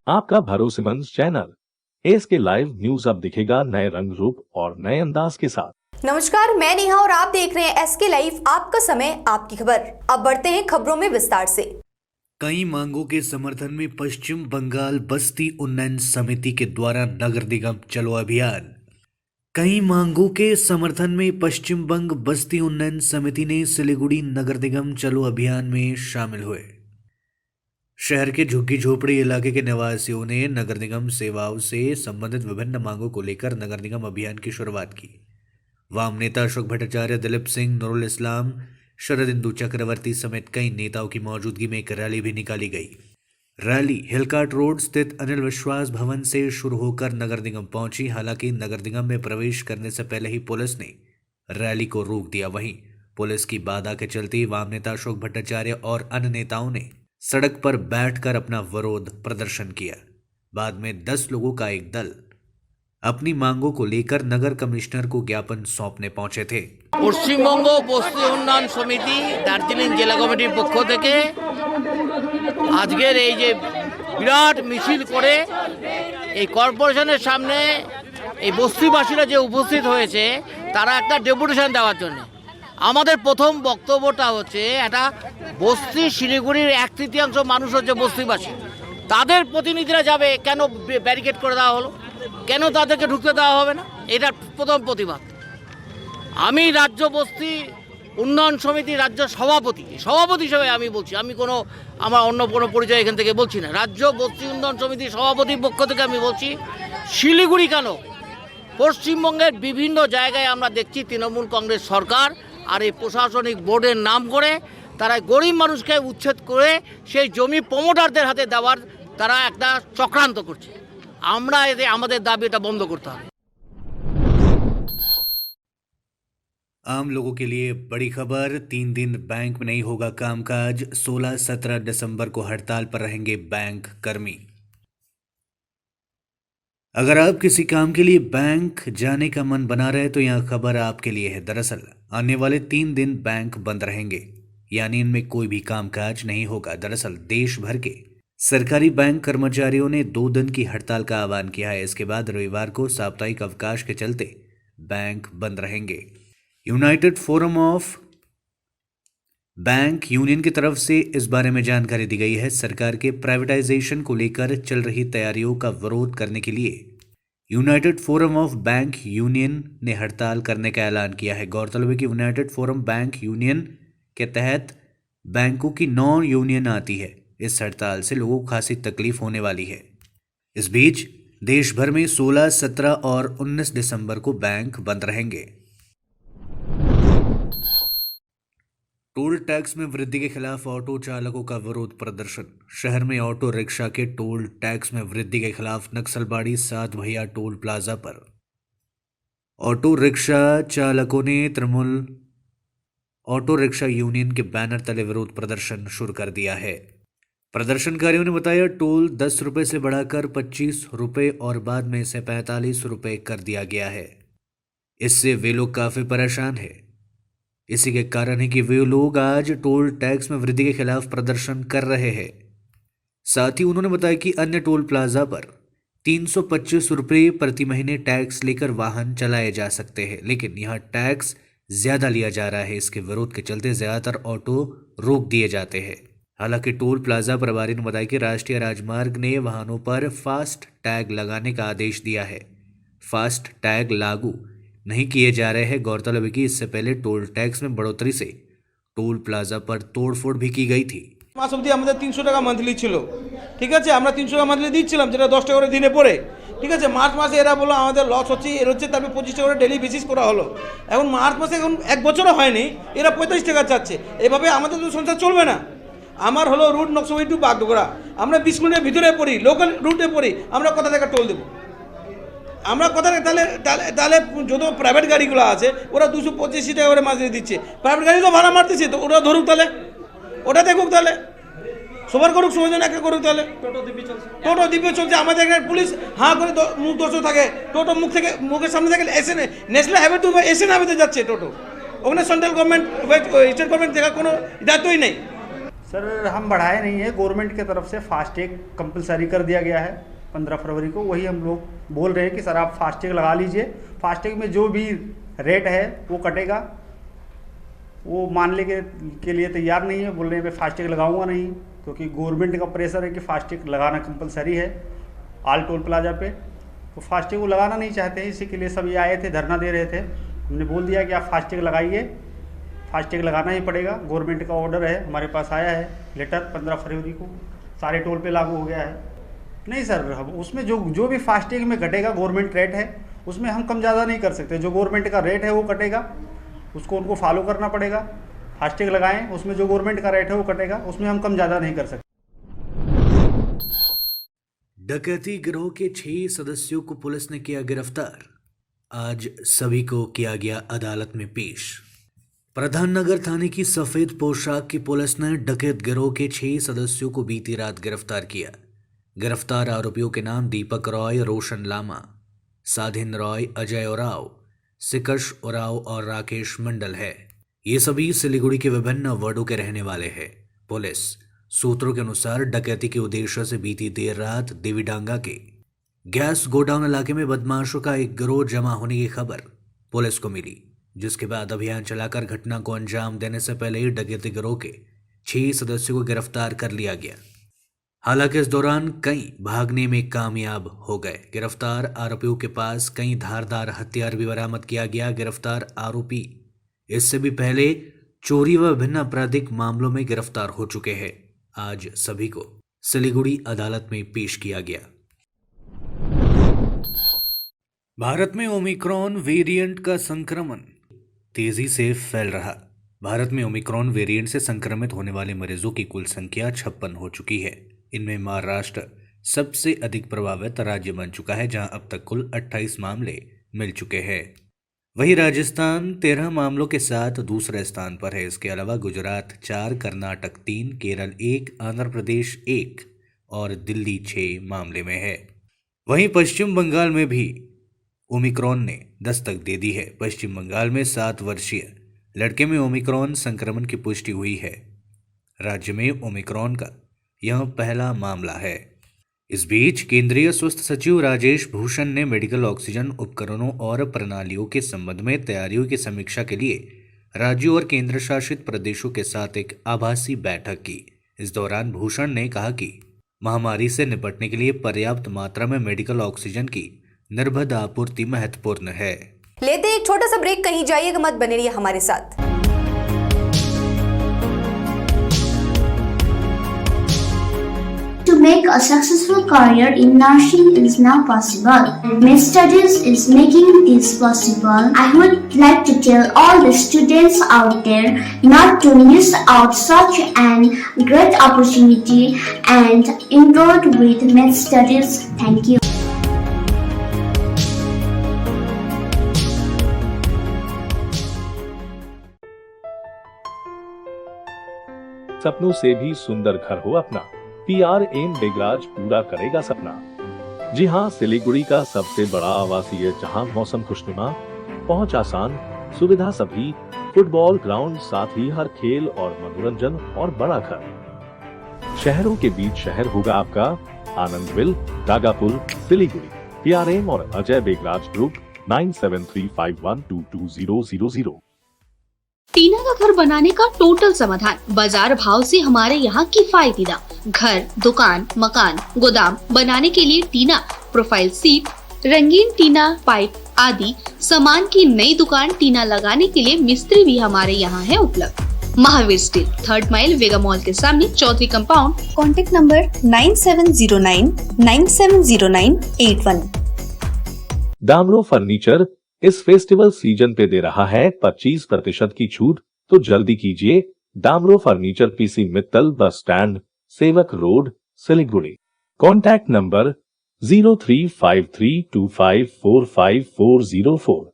आपका भरोसेमंद channel SK live news अब दिखेगा नए रंग रूप और नए अंदाज के साथ। नमस्कार, मैं नेहा और आप देख रहे हैं एसके लाइव, आपका समय आपकी खबर। अब बढ़ते हैं खबरों में विस्तार से। कई मांगों के समर्थन में पश्चिम बंगाल बस्ती उन्नयन समिति के द्वारा नगर निगम चलो अभियान। कई मांगों के समर्थन में पश्चिम बंग बस्ती उन्नयन समिति ने सिलीगुड़ी नगर निगम चलो अभियान में शामिल हुए। शहर के झुग्गी झोपड़ी इलाके के निवासियों ने नगर निगम सेवाओं से संबंधित विभिन्न मांगों को लेकर नगर निगम अभियान की शुरुआत की। वाम नेता अशोक भट्टाचार्य, दिलीप सिंह, नूरुल इस्लाम, शरदिंदु चक्रवर्ती समेत कई नेताओं की मौजूदगी में एक रैली भी निकाली गई। रैली हिलकाट रोड स्थित अनिल विश्वास भवन से शुरू होकर नगर निगम पहुंची। हालांकि नगर निगम में प्रवेश करने से पहले ही पुलिस ने रैली को रोक दिया। वहीं पुलिस की बाधा के चलते वाम नेता अशोक भट्टाचार्य और अन्य नेताओं ने सड़क पर बैठकर अपना विरोध प्रदर्शन किया। बाद में 10 लोगों का एक दल अपनी मांगों को लेकर नगर कमिश्नर को ज्ञापन सौंपने पहुंचे थे। পশ্চিমবঙ্গ বস্তি উন্নয়ন সমিতি দার্জিলিং জেলা কমিটির পক্ষ থেকে আজকের এই যে বিরাট মিছিল করে এই কর্পোরেশনের সামনে এই বস্তিবাসীরা যে উপস্থিত হয়েছে তারা একটা ডেপুটেশন দেওয়ার জন্য আমাদের প্রথম বক্তব্যটা হচ্ছে একটা বস্তি শিলিগুড়ির 1/3 মানুষ হচ্ছে বস্তিবাসী, তাদের প্রতিনিধিরা যাবে কেন ব্যারিকেড করে দেওয়া হলো, কেন তাদেরকে ঢুকতে দেওয়া হবে না, এটা প্রথম প্রতিবাদ। আমি রাজ্য বস্তি উন্নয়ন সমিতি রাজ্য সভাপতি হিসেবে আমি বলছি, আমি কোনো আমার অন্য কোনো পরিচয় এখান থেকে বলছি না। রাজ্য বস্তি উন্নয়ন সমিতির সভাপতির পক্ষ থেকে আমি বলছি, শিলিগুড়ি কেন, পশ্চিমবঙ্গের বিভিন্ন জায়গায় আমরা দেখছি তৃণমূল কংগ্রেস সরকার আর এই প্রশাসনিক বোর্ডের নাম করে তারা গরিব মানুষকে উচ্ছেদ করে সেই জমি প্রমোটারদের হাতে দেওয়ার তারা একটা চক্রান্ত করছে। আমরা এতে আমাদের দাবি এটা বন্ধ করতে হবে। आम लोगों के लिए बड़ी खबर। 3 दिन बैंक में नहीं होगा कामकाज। 16-17 दिसंबर को हड़ताल पर रहेंगे बैंक कर्मी। अगर आप किसी काम के लिए बैंक जाने का मन बना रहे तो यह खबर आपके लिए है। दरअसल आने वाले 3 दिन बैंक बंद रहेंगे, यानी इनमें कोई भी कामकाज नहीं होगा। दरअसल देश भर के सरकारी बैंक कर्मचारियों ने 2 दिन की हड़ताल का आह्वान किया है। इसके बाद रविवार को साप्ताहिक अवकाश के चलते बैंक बंद रहेंगे। United forum of bank union की तरफ से इस बारे में जानकारी दी गई है। सरकार के प्राइवेटाइजेशन को लेकर चल रही तैयारियों का विरोध करने के लिए United forum of bank union ने हड़ताल करने का ऐलान किया है। गौरतलब है कि यूनाइटेड फोरम बैंक यूनियन के तहत बैंकों की 9 यूनियन आती है। इस हड़ताल से लोगों को खासी तकलीफ होने वाली है। इस बीच देश भर में 16, 17 और 19 दिसंबर को बैंक बंद रहेंगे। टोल टैक्स में वृद्धि के खिलाफ ऑटो चालकों का विरोध प्रदर्शन। शहर में ऑटो रिक्शा के टोल टैक्स में वृद्धि के खिलाफ नक्सलबाड़ी 7 भैया टोल प्लाजा पर ऑटो रिक्शा चालकों ने तृणमूल ऑटो रिक्शा यूनियन के बैनर तले विरोध प्रदर्शन शुरू कर दिया है। प्रदर्शनकारियों ने बताया टोल 10 रुपये से बढ़ाकर 25 रुपये और बाद में इसे 45 रुपये कर दिया गया है। इससे वे लोग काफ़ी परेशान हैं। इसी के कारण है कि वे लोग आज टोल टैक्स में वृद्धि के खिलाफ प्रदर्शन कर रहे हैं। साथ ही उन्होंने बताया कि अन्य टोल प्लाजा पर 325 रुपये प्रति महीने टैक्स लेकर वाहन चलाए जा सकते हैं, लेकिन यहाँ टैक्स ज़्यादा लिया जा रहा है। इसके विरोध के चलते ज़्यादातर ऑटो रोक दिए जाते हैं। हालांकि टोल प्लाजा प्रभारी ने बताया कि राष्ट्रीय राजमार्ग ने वाहनों पर फास्ट टैग लगाने का आदेश दिया है। फास्ट टैग लागू नहीं किए जा रहे हैं। गौरतलब है कि इससे पहले टोल टैक्स में बढ़ोतरी से टोल प्लाजा पर तोड़फोड़ भी की गई थी। মাস অবধি আমাদের 300 টাকা মান্থলি ছিল, ঠিক আছে, আমরা 300 টাকা মান্থলি দিচ্ছিলাম, যেটা 10 টাকা করে দিনে পড়ে, ঠিক আছে। মার্চ মাসে এরা বললো আমাদের লস হচ্ছে, এর হচ্ছে, তারপরে 25 টাকা করে ডেলি বেসিস করা হলো। এখন মার্চ মাসে এখন 1 বছরও হয়নি, এরা 35 টাকা চাচ্ছে। এভাবে আমাদের তো সংসার চলবে না। আমার হলো রুট নকশাবাড়ি টু বাগডোগরা, আমরা 20 মিনিটের ভিতরে পড়ি, লোকাল রুটে পড়ি, আমরা কত টাকা টোল দেবো? আমরা কথা তাহলে তাহলে যত প্রাইভেট গাড়িগুলো আছে ওরা 285 টাকা করে মাসে দিচ্ছে। প্রাইভেট গাড়ি তো ভাড়া মারতেছে, তো ওরা ধরুক, তাহলে ওটা দেখুক, তাহলে সবার করুক, সবাইজন একা করুক। তাহলে টোটো দিব্য চলছে, আমাদের এখানে পুলিশ হাঁ করে মুখ দর্শক থাকে, টোটো মুখের সামনে থাকে এসে ন্যাশনাল হাইওয়ে টু এসএন হাইওয়েতে যাচ্ছে টোটো। ওখানে সেন্ট্রাল গভর্নমেন্ট স্টেট গভর্নমেন্ট দেখার কোনো দায়িত্বই নেই। सर हम बढ़ाए नहीं है, गवर्नमेंट की तरफ से फास्टैग कंपलसरी कर दिया गया है 15 फरवरी को। वही हम लोग बोल रहे हैं कि सर आप फास्टैग लगा लीजिए, फास्टैग में जो भी रेट है वो कटेगा। वो मानने के लिए तैयार नहीं है, बोल रहे हैं मैं फास्टैग लगाऊंगा नहीं, क्योंकि गवर्नमेंट का प्रेशर है कि फास्टैग लगाना कंपलसरी है ऑल टोल प्लाजा पे। तो फास्टैग वो लगाना नहीं चाहते हैं, इसी के लिए सब ये आए थे, धरना दे रहे थे। हमने बोल दिया कि आप फास्टैग लगाइए, फास्टैग लगाना ही पड़ेगा, गवर्नमेंट का ऑर्डर है, हमारे पास आया है लेटर 15 फरवरी को, सारे टोल पे लागू हो गया है। नहीं सर, हम उसमें जो भी फास्टैग में घटेगा गवर्नमेंट रेट है, उसमें हम कम ज़्यादा नहीं कर सकते। जो गवर्नमेंट का रेट है वो कटेगा, उसको उनको फॉलो करना पड़ेगा। फास्टैग लगाएं, उसमें जो गवर्नमेंट का रेट है वो कटेगा, उसमें हम कम ज़्यादा नहीं कर सकते। डकैती गिरोह के 6 सदस्यों को पुलिस ने किया गिरफ्तार। आज सभी को किया गया अदालत में पेश। प्रधान नगर थाने की सफेद पोशाक की पुलिस ने डकैत गिरोह के 6 सदस्यों को बीती रात गिरफ्तार किया। गिरफ्तार आरोपियों के नाम दीपक रॉय, रोशन लामा, साधिन रॉय, अजय उराव, सिकश उराव और राकेश मंडल है। ये सभी सिलीगुड़ी के विभिन्न वार्डों के रहने वाले हैं। पुलिस सूत्रों के अनुसार डकैती के उद्देश्य से बीती देर रात देवीडांगा के गैस गोडाउन इलाके में बदमाशों का एक गिरोह जमा होने की खबर पुलिस को मिली, जिसके बाद अभियान चलाकर घटना को अंजाम देने से पहले ही डकैती गिरोह के 6 सदस्यों को गिरफ्तार कर लिया गया। हालांकि इस दौरान कई भागने में कामयाब हो गए। गिरफ्तार आरोपियों के पास कई धारदार हथियार भी बरामद किया गया। गिरफ्तार आरोपी इससे भी पहले चोरी व विभिन्न आपराधिक मामलों में गिरफ्तार हो चुके हैं। आज सभी को सिलीगुड़ी अदालत में पेश किया गया। भारत में ओमिक्रॉन वेरिएंट का संक्रमण तेजी से फैल रहा। भारत में ओमिक्रॉन वेरिएंट से संक्रमित होने वाले मरीजों की कुल संख्या 56 हो चुकी है। इनमें महाराष्ट्र सबसे अधिक प्रभावित राज्य बन चुका है, जहां अब तक कुल 28 मामले मिल चुके हैं। वहीं राजस्थान 13 मामलों के साथ दूसरे स्थान पर है। इसके अलावा गुजरात 4, कर्नाटक 3, केरल 1, आंध्र प्रदेश 1 और दिल्ली 6 मामले में है। वहीं पश्चिम बंगाल में भी ओमिक्रॉन ने दस्तक दे दी है। पश्चिम बंगाल में 7 वर्षीय लड़के में ओमिक्रॉन संक्रमण की पुष्टि हुई है। राज्य में ओमिक्रॉन का यह पहला मामला है। इस बीच केंद्रीय स्वास्थ्य सचिव राजेश भूषण ने मेडिकल ऑक्सीजन उपकरणों और प्रणालियों के संबंध में तैयारियों की समीक्षा के लिए राज्यों और केंद्र शासित प्रदेशों के साथ एक आभासी बैठक की। इस दौरान भूषण ने कहा कि महामारी से निपटने के लिए पर्याप्त मात्रा में मेडिकल ऑक्सीजन की निर्बाध आपूर्ति महत्वपूर्ण है। लेते हैं एक छोटा सा ब्रेक, कहीं जाइएगा मत, बने रहिए हमारे साथ। To make a successful career in nursing is now possible. Med Studies is making this possible. I would like to tell all the students out there not to miss out such an great opportunity and enroll with Med Studies. Thank you. सपनों से भी सुंदर घर हो अपना, PRM Begraj पूरा करेगा सपना। जी हां, सिलीगुड़ी का सबसे बड़ा आवासीय, जहां मौसम खुशनुमा, पहुंच आसान, सुविधा सभी, फुटबॉल ग्राउंड, साथ ही हर खेल और मनोरंजन और बड़ा घर। शहरों के बीच शहर होगा आपका आनंदविल, दागापुर, सिलीगुड़ी। PRM और अजय बेगराज ग्रुप 9735122000। टीना का घर बनाने का टोटल समाधान, बाजार भाव से हमारे यहाँ किफायती दाम। घर, दुकान, मकान, गोदाम बनाने के लिए टीना, प्रोफाइल सीट, रंगीन टीना, पाइप आदि सामान की नई दुकान। टीना लगाने के लिए मिस्त्री भी हमारे यहाँ है उपलब्ध। Mahavir steel, 3rd mile, Vega mall के सामने, Chaudhary compound. Contact number 9709970981। Damro furniture इस फेस्टिवल सीजन पे दे रहा है 25% की छूट, तो जल्दी कीजिए। दामरो furniture, PC Mittal, bus stand, Sevoke road, Siliguri. Contact number 0353254504।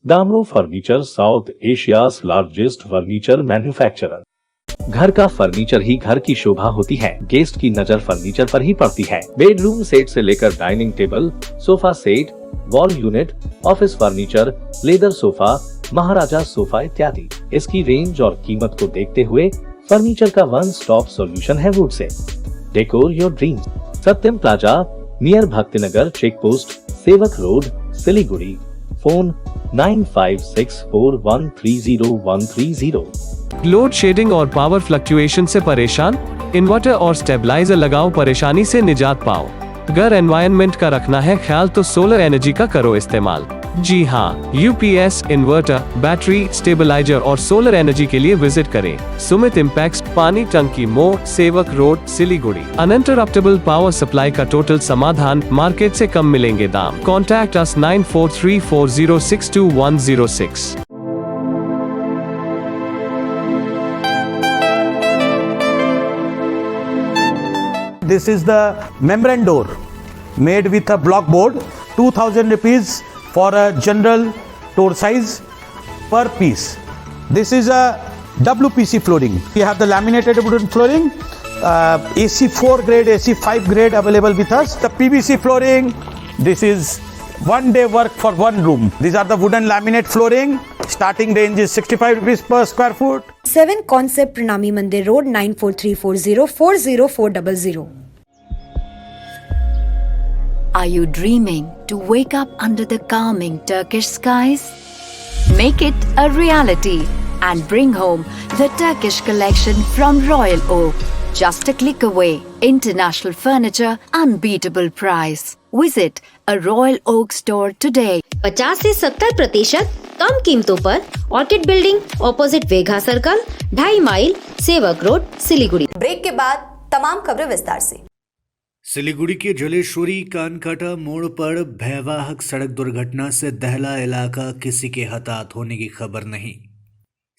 Damro furniture, South Asia's largest furniture manufacturer. घर का फर्नीचर ही घर की शोभा होती है। गेस्ट की नजर फर्नीचर पर ही पड़ती है। बेडरूम सेट से लेकर dining table, sofa set, wall unit, office furniture, leather sofa, Maharaja sofa इत्यादि। इसकी रेंज और कीमत को देखते हुए फर्नीचर का वन स्टॉप सॉल्यूशन है वुड से। Decor your dreams. Satyam plaza near Bhaktinagar check post, Sevoke road, Siliguri. Phone 9564130130। Load shedding और पावर फ्लक्चुएशन से परेशान? इन्वर्टर और स्टेबलाइजर लगाओ, परेशानी से निजात पाओ। घर एनवायरनमेंट का रखना है ख्याल तो सोलर एनर्जी का करो इस्तेमाल। जी हाँ, यूपीएस, इन्वर्टर, बैटरी, स्टेबलाइजर और सोलर एनर्जी के लिए विजिट करें सुमित इम्पैक्स, पानी टंकी मोड़, सेवक road, Siliguri. Uninterruptible power supply का टोटल समाधान, मार्केट से कम मिलेंगे दाम। Contact us 9434062106। This is the membrane door made with a block board, 2000 rupees for a general door size per piece. This is a WPC flooring. We have the laminated wooden flooring, AC4 grade, AC5 grade available with us. The PVC flooring, this is one day work for one room. These are the wooden laminate flooring. Starting range is 65 rupees per square foot. 7 Concept Pranami Mandir Road 9434040400. Are you dreaming to wake up under the calming Turkish skies? Make it a reality and bring home the Turkish collection from Royal Oak. Just a click away. International furniture, unbeatable price. Visit a Royal Oak store today. 50 से 70% कम कीमतों पर orchid building, opposite Vega circle, 2.5 mile, Sevoke road, Siliguri. Break के बाद तमाम खबरें विस्तार से। सिलीगुड़ी के जलेश्वरी कानकाटा मोड़ पर भयावह सड़क दुर्घटना से दहला इलाका, किसी के हताहत होने की खबर नहीं।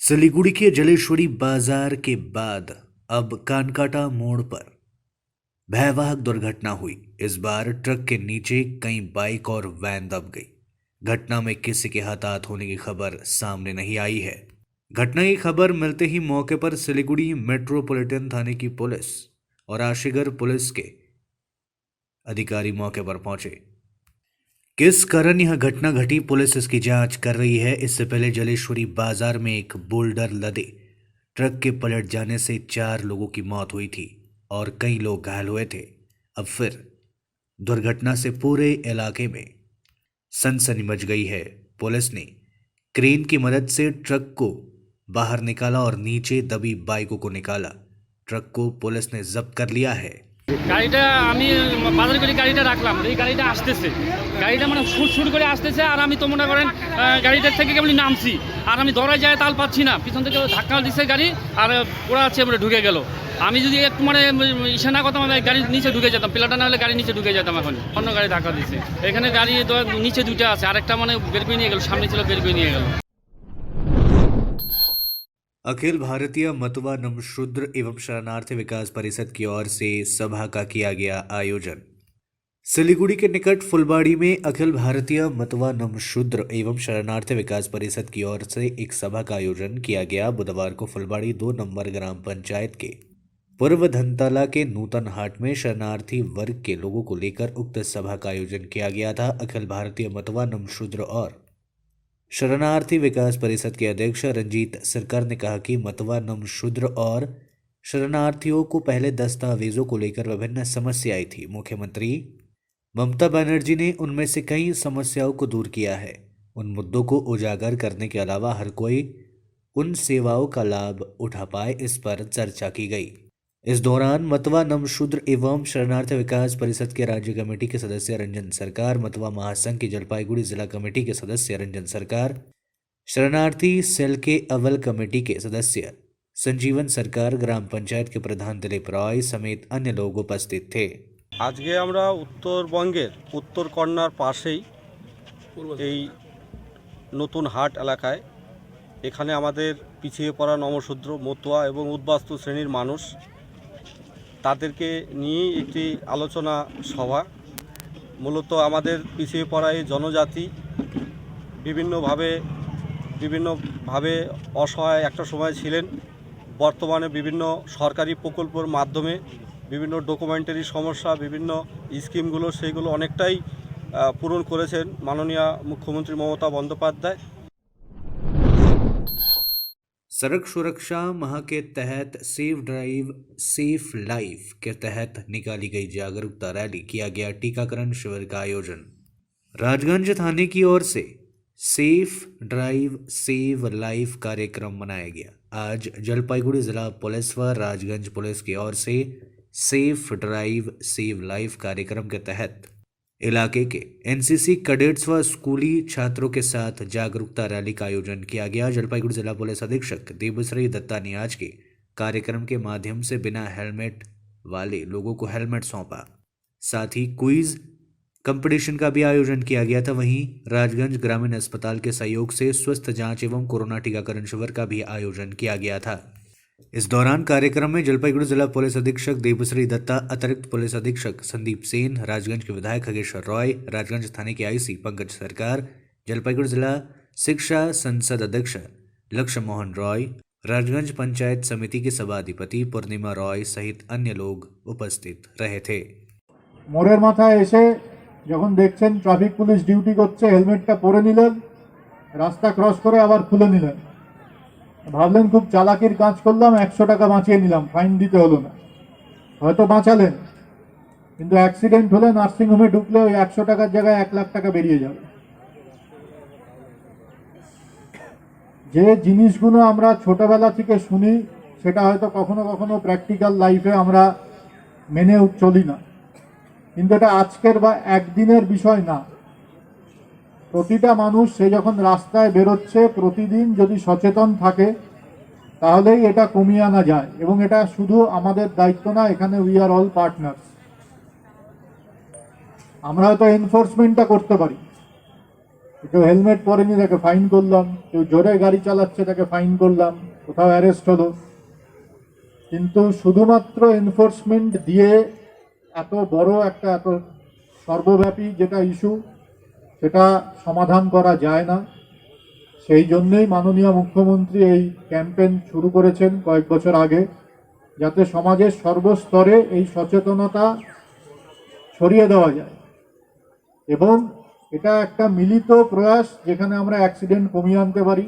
सिलीगुड़ी के जलेश्वरी बाजार के बाद अब कानकाटा मोड़ पर भयावह दुर्घटना हुई। इस बार ट्रक के नीचे कई बाइक और वैन दब गई। घटना में किसी के हताहत होने की खबर सामने नहीं आई है। घटना की खबर मिलते ही मौके पर सिलीगुड़ी मेट्रोपॉलिटन थाने की पुलिस और आशीगढ़ पुलिस के अधिकारी मौके पर पहुंचे। किस कारण यह घटना घटी, पुलिस इसकी जांच कर रही है। इससे पहले जलेश्वरी बाजार में एक बोल्डर लदे ट्रक के पलट जाने से 4 लोगों की मौत हुई थी और कई लोग घायल हुए थे। अब फिर दुर्घटना से पूरे इलाके में सनसनी मच गई है। पुलिस ने क्रेन की मदद से ट्रक को बाहर निकाला और नीचे दबी बाइकों को निकाला। ट्रक को पुलिस ने जब्त कर लिया है। গাড়িটা আমি বাজার করে গাড়িটা রাখলাম, এই গাড়িটা আসতেছে, গাড়িটা মানে শুট করে আসতেছে, আর আমি তো মনে করেন গাড়িটার থেকে কেবল নামছি, আর আমি ধরায় যায় তাল পাচ্ছি না, পিছন থেকে ধাক্কা দিচ্ছে গাড়ি, আর ওরা আছে ঢুকে গেল। আমি যদি একটু মানে ইসে না করতাম, আমি গাড়ির নিচে ঢুকে যেতাম, পিলাটা না হলে গাড়ির নিচে ঢুকে যেতাম। এখন অন্য গাড়ি ধাক্কা দিচ্ছে। এখানে গাড়ি নিচে 2টা আছে, আরেকটা মানে বের করে নিয়ে গেল, সামনে ছিল বের করে নিয়ে গেল। अखिल भारतीय मतवा नमशूद्र एवं शरणार्थी विकास परिषद की ओर से सभा का किया गया आयोजन। सिलीगुड़ी के निकट फुलबाड़ी में अखिल भारतीय मतवा नमशूद्र एवं शरणार्थी विकास परिषद की ओर से एक सभा का आयोजन किया गया। बुधवार को फुलबाड़ी 2 नंबर ग्राम पंचायत के पूर्व धनताला के नूतन हाट में शरणार्थी वर्ग के लोगों को लेकर उक्त सभा का आयोजन किया गया था। अखिल भारतीय मतवा नमशूद्र और शरणार्थी विकास परिषद के अध्यक्ष रंजीत सरकार ने कहा कि मतवा नमशूद्र और शरणार्थियों को पहले दस्तावेजों को लेकर विभिन्न समस्याएं थी। मुख्यमंत्री ममता बनर्जी ने उनमें से कई समस्याओं को दूर किया है। उन मुद्दों को उजागर करने के अलावा हर कोई उन सेवाओं का लाभ उठा पाए, इस पर चर्चा की गई। इस दौरान मतवा नमशूद्र एवं शरणार्थी विकास परिषद के राज्य कमेटी के सदस्य रंजन सरकार, मतवा महासंघ की जलपाईगुड़ी जिला कमेटी के सदस्य रंजन सरकार, शरणार्थी सेल के अव्वल कमेटी के सदस्य संजीवन सरकार, ग्राम पंचायत के प्रधान दिलीप रॉय समेत अन्य लोग उपस्थित थे। আজকে আমরা উত্তরবঙ্গের উত্তর কন্যার পাশেই এই নতুন হাট এলাকায় এখানে আমাদের পিছিয়ে পড়া নমশূদ্র, মতুয়া এবং উদ্বাস্তু শ্রেণীর মানুষ, তাদেরকে নিয়ে একটি আলোচনা সভা। মূলত আমাদের পিছিয়ে পড়া এই জনজাতি বিভিন্নভাবে অসহায় একটা সময় ছিলেন। বর্তমানে বিভিন্ন সরকারি প্রকল্পের মাধ্যমে বিভিন্ন ডকুমেন্টারি সমস্যা, বিভিন্ন স্কিমগুলো সেইগুলো অনেকটাই পূরণ করেছেন মাননীয় মুখ্যমন্ত্রী মমতা বন্দ্যোপাধ্যায়। सड़क सुरक्षा माह के तहत सेफ ड्राइव सेफ लाइफ के तहत निकाली गई जागरूकता रैली किया गया टीकाकरण शिविर का आयोजन। राजगंज थाने की ओर से सेफ ड्राइव सेव लाइफ कार्यक्रम मनाया गया। आज जलपाईगुड़ी जिला पुलिस व राजगंज पुलिस की ओर से सेफ ड्राइव सेव लाइफ कार्यक्रम के तहत इलाके के एनसीसी कैडेट्स व स्कूली छात्रों के साथ जागरूकता रैली का आयोजन किया गया। जलपाईगुड़ी जिला पुलिस अधीक्षक देवश्री दत्ता ने आज के कार्यक्रम के माध्यम से बिना हेलमेट वाले लोगों को हेलमेट सौंपा। साथ ही क्विज कंपटीशन का भी आयोजन किया गया था। वहीं राजगंज ग्रामीण अस्पताल के सहयोग से स्वस्थ जांच एवं कोरोना टीकाकरण शिविर का भी आयोजन किया गया था। इस दौरान कार्यक्रम में जलपाईगुड़ी जिला पुलिस अधीक्षक देवश्री दत्ता, अतिरिक्त पुलिस अधीक्षक संदीप सेन, राजगंज के विधायक खगेश्वर रॉय, राजगंज थाने के आईसी पंकज सरकार, जलपाईगुड़ी जिला शिक्षा संसद अध्यक्ष लक्ष्य मोहन रॉय, राजगंज पंचायत समिति के सभाधिपति पूर्णिमा रॉय सहित अन्य लोग उपस्थित रहे थे। मोड़ेर माथाय एसे যখন দেখছেন ট্রাফিক পুলিশ ডিউটি করছে, হেলমেটটা পরে নিলেন, রাস্তা ক্রস করে আবার খুলে নিলেন, ভাবলেন খুব চালাকির কাজ করলাম, 100 টাকা বাঁচিয়ে নিলাম, ফাইন দিতে হলো না। হয়তো বাঁচালেন, কিন্তু অ্যাক্সিডেন্ট হলে নার্সিং হোমে ঢুকলে ওই 100 টাকার জায়গায় 1 লাখ টাকা বেরিয়ে যাবে। যে জিনিসগুলো আমরা ছোটবেলা থেকে শুনি সেটা হয়তো কখনো কখনো প্র্যাকটিক্যাল লাইফে আমরা মেনে চলি না, কিন্তু এটা আজকের বা একদিনের বিষয় না। প্রতিটা মানুষ সে যখন রাস্তায় বেরোচ্ছে প্রতিদিন যদি সচেতন থাকে তাহলেই এটা কমিয়ে আনা যায়, এবং এটা শুধু আমাদের দায়িত্ব না, এখানে উই আর অল পার্টনার্স। আমরা হয়তো এনফোর্সমেন্টটা করতে পারি, কেউ হেলমেট পরেনি তাকে ফাইন করলাম, কেউ জোরে গাড়ি চালাচ্ছে তাকে ফাইন করলাম, কোথাও অ্যারেস্ট হলো, কিন্তু শুধুমাত্র এনফোর্সমেন্ট দিয়ে এত বড় একটা এত সর্বব্যাপী যেটা ইস্যু সেটা সমাধান করা যায় না। সেই জন্যই মাননীয় মুখ্যমন্ত্রী এই ক্যাম্পেইন শুরু করেছেন কয়েক বছর আগে, যাতে সমাজের সর্বস্তরে এই সচেতনতা ছড়িয়ে দেওয়া যায়, এবং এটা একটা মিলিত প্রয়াস যেখানে আমরা অ্যাক্সিডেন্ট কমিয়ে আনতে পারি।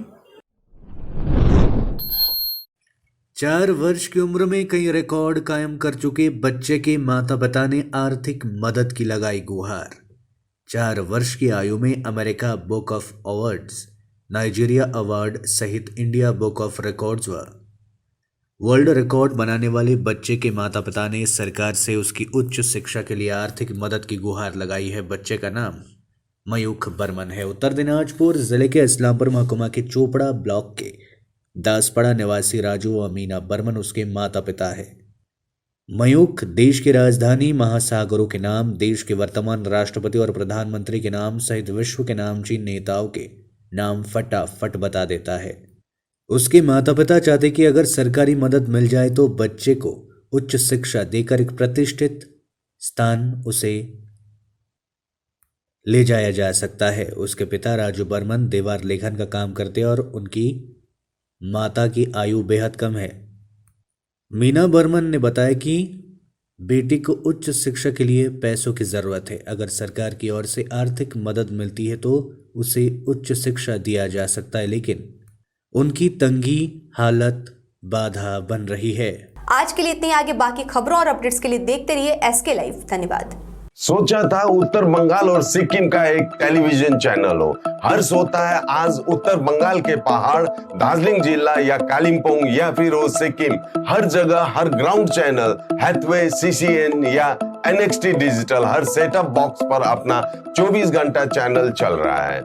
4 वर्ष की उम्र में कई रिकॉर्ड कायम कर चुके बच्चे के माता पिता ने आर्थिक मदद की लगाई गुहार। 4 वर्ष की आयु में America book of awards, Nigeria award सहित इंडिया बुक ऑफ रिकॉर्ड्स व वर्ल्ड रिकॉर्ड बनाने वाले बच्चे के माता पिता ने सरकार से उसकी उच्च शिक्षा के लिए आर्थिक मदद की गुहार लगाई है। बच्चे का नाम मयूख बर्मन है। उत्तर दिनाजपुर जिले के इस्लामपुर महकुमा के चोपड़ा ब्लॉक के दासपड़ा निवासी राजू व मीना बर्मन उसके माता पिता है। मयूख देश की राजधानी महासागरों के नाम, देश के वर्तमान राष्ट्रपति और प्रधानमंत्री के नाम सहित विश्व के नामचीन नेताओं के नाम फटाफट बता देता है। उसके माता पिता चाहते कि अगर सरकारी मदद मिल जाए तो बच्चे को उच्च शिक्षा देकर एक प्रतिष्ठित स्थान उसे ले जाया जा सकता है। उसके पिता राजू बर्मन दीवार लेखन का काम करते हैं और उनकी माता की आयु बेहद कम है। मीना बर्मन ने बताया कि बेटी को उच्च शिक्षा के लिए पैसों की ज़रूरत है। अगर सरकार की ओर से आर्थिक मदद मिलती है तो उसे उच्च शिक्षा दिया जा सकता है, लेकिन उनकी तंगी हालत बाधा बन रही है। आज के लिए इतनी, आगे बाकी खबरों और अपडेट्स के लिए देखते रहिए SK लाइव। धन्यवाद। सोचा था उत्तर बंगाल और सिक्किम का एक टेलीविजन चैनल हो। हर्ष होता है आज उत्तर बंगाल के पहाड़, दार्जिलिंग जिला या कालिम्पोंग या फिर हो सिक्किम, हर जगह हर ग्राउंड चैनल हैथवे, CCN या NXT डिजिटल हर सेटअप बॉक्स पर अपना 24 घंटा चैनल चल रहा है।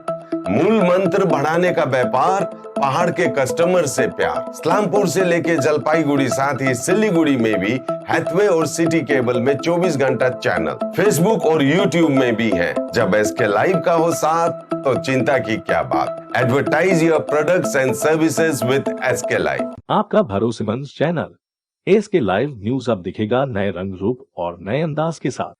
मूल मंत्र बढ़ाने का व्यापार, पहाड़ के कस्टमर से प्यार। इस्लामपुर से लेके जलपाईगुड़ी साथ ही सिलीगुड़ी में भी हैथवे और सिटी केबल में 24 घंटा चैनल, फेसबुक और यूट्यूब में भी है। जब SK लाइव का हो साथ तो चिंता की क्या बात। Advertise your products and services with SK live. आपका भरोसेमंद चैनल SK लाइव न्यूज अब दिखेगा नए रंग रूप और नए अंदाज के साथ।